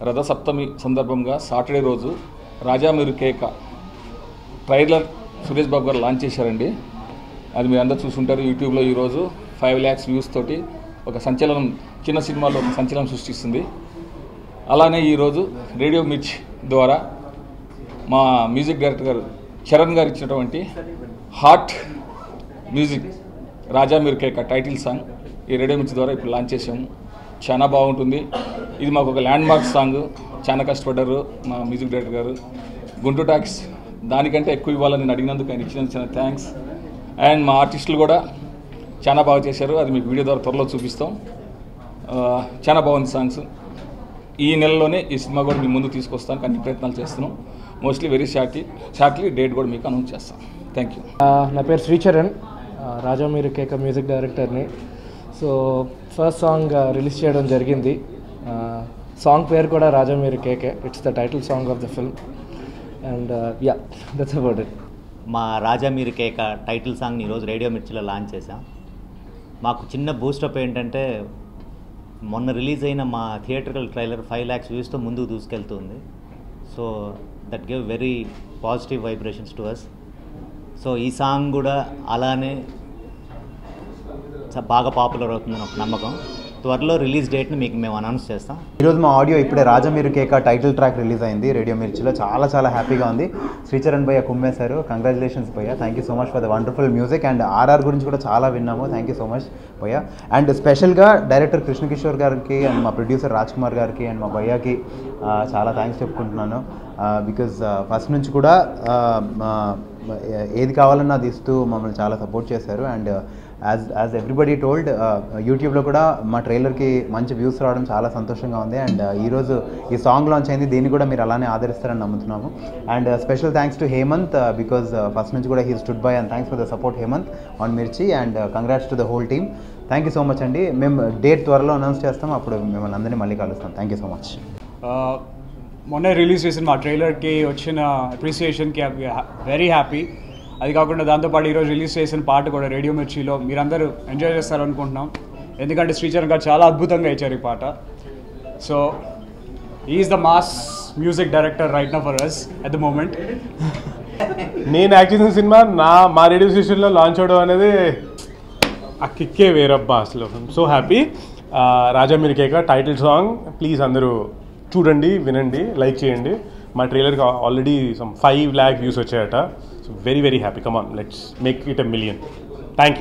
రథసప్తమి సందర్భంగా సాటర్డే రోజు రాజా మీరు కేక ట్రైలర్ సురేష్ బాబు గారు లాంచ్ చేశారండి. అది మీరు అందరూ చూసుంటారు యూట్యూబ్లో. ఈరోజు 5 lakhs వ్యూస్ తోటి ఒక సంచలనం, చిన్న సినిమాలో ఒక సంచలనం సృష్టిస్తుంది. అలానే ఈరోజు రేడియో మిర్చి ద్వారా మా మ్యూజిక్ డైరెక్టర్ గారు చరణ్ గారు ఇచ్చినటువంటి హార్ట్ మ్యూజిక్ రాజా మీరు కేక టైటిల్ సాంగ్ ఈ రేడియో మిర్చి ద్వారా ఇప్పుడు లాంచ్ చేసాము. చాలా బాగుంటుంది. ఇది మాకు ఒక ల్యాండ్ మార్క్ సాంగ్. చాలా కష్టపడ్డారు మా మ్యూజిక్ డైరెక్టర్ గారు. గుంటూరు టాక్స్ దానికంటే ఎక్కువ ఇవ్వాలని నేను అడిగినందుకు ఆయన ఇచ్చినందుకు చాలా థ్యాంక్స్. అండ్ మా ఆర్టిస్టులు కూడా చాలా బాగా చేశారు. అది మీకు వీడియో ద్వారా త్వరలో చూపిస్తాం. చాలా బాగుంది సాంగ్స్. ఈ నెలలోనే ఈ సినిమా కూడా మీ ముందు తీసుకొస్తానికి అన్ని ప్రయత్నాలు చేస్తున్నాం. మోస్ట్లీ వెరీ షార్ట్లీ డేట్ కూడా మీకు అనౌన్స్ చేస్తాం. Thank you. నా పేరు శ్రీచరణ్, రాజా మీరు కేక మ్యూజిక్ డైరెక్టర్ని. సో ఫస్ట్ సాంగ్ రిలీజ్ చేయడం జరిగింది. సాంగ్ పేరు కూడా రాజా మీరు కేకే. It's the title song of the film. And yeah, that's about it. మా రాజా మీరు కేక టైటిల్ సాంగ్ని ఈరోజు రేడియో మిర్చిలో లాంచ్ చేసాం. మాకు చిన్న బూస్టప్ ఏంటంటే మొన్న రిలీజ్ అయిన మా థియేట్రికల్ ట్రైలర్ 5 lakhs వ్యూస్తో ముందుకు దూసుకెళ్తుంది. So that give very positive vibrations to us. సో ఈ సాంగ్ కూడా అలానే బాగా పాపులర్ అవుతుందని ఒక నమ్మకం. త్వరలో రిలీజ్ డేట్ని మీకు మేము అనౌన్స్ చేస్తాం. ఈరోజు మా ఆడియో ఇప్పుడే Raja Meeru Keka title track release అయింది రేడియో మిర్చిలో. చాలా హ్యాపీగా ఉంది. శ్రీచరణ్ భయ్య కుమ్మేశారు. కంగ్రాచులేషన్స్ భయ్య. Thank you so much for the wonderful music. And RR గురించి కూడా చాలా విన్నాము. థ్యాంక్ యూ సో మచ్ భయ్య. అండ్ స్పెషల్గా డైరెక్టర్ కృష్ణకిషోర్ గారికి అండ్ మా ప్రొడ్యూసర్ రాజ్ కుమార్ గారికి అండ్ మా భయ్యకి చాలా థ్యాంక్స్ చెప్పుకుంటున్నాను. బికాజ్ ఫస్ట్ నుంచి కూడా ఏది కావాలన్నా అది ఇస్తూ మమ్మల్ని చాలా సపోర్ట్ చేశారు. అండ్ యాజ్ ఎవ్రీబడి టోల్డ్, యూట్యూబ్లో కూడా మా ట్రైలర్కి మంచి వ్యూస్ రావడం చాలా సంతోషంగా ఉంది. అండ్ ఈరోజు ఈ సాంగ్ లాంచ్ అయింది. దీన్ని కూడా మీరు అలానే ఆదరిస్తారని నమ్ముతున్నాము. And special thanks to Hemant because first నుంచి కూడా he stood by. And thanks for the support Hemant on Mirchi. And congrats to the whole team. Thank you so much అండి. మేము డేట్ త్వరలో అనౌన్స్ చేస్తాం. అప్పుడు మిమ్మల్ని అందరినీ మళ్ళీ కలుస్తాం. Thank you so much. మొన్న రిలీజ్ చేసిన మా ట్రైలర్కి వచ్చిన అప్రిసియేషన్కి వెరీ హ్యాపీ. అది కాకుండా దాంతోపాటు ఈరోజు రిలీజ్ చేసిన పాట కూడా రేడియో మిర్చిలో మీరందరూ ఎంజాయ్ చేస్తారనుకుంటున్నాం. ఎందుకంటే శ్రీచరణ్ గారు చాలా అద్భుతంగా ఇచ్చారు ఈ పాట. So is the mass music director right now for us at the moment. నేను యాక్ట్ చేసిన సినిమా మా రేడియో స్టేషన్లో లాంచ్ అవడం అనేది ఆ కిక్కే వేరబ్బా అసలు. So happy. Raja Meeru Keka title song please అందరూ చూడండి, వినండి, లైక్ చేయండి. మా ట్రైలర్కి ఆల్రెడీ సమ్ 5 lakh వ్యూస్ వచ్చాయట. So very happy. Come on, let's make it 1 million. Thank you.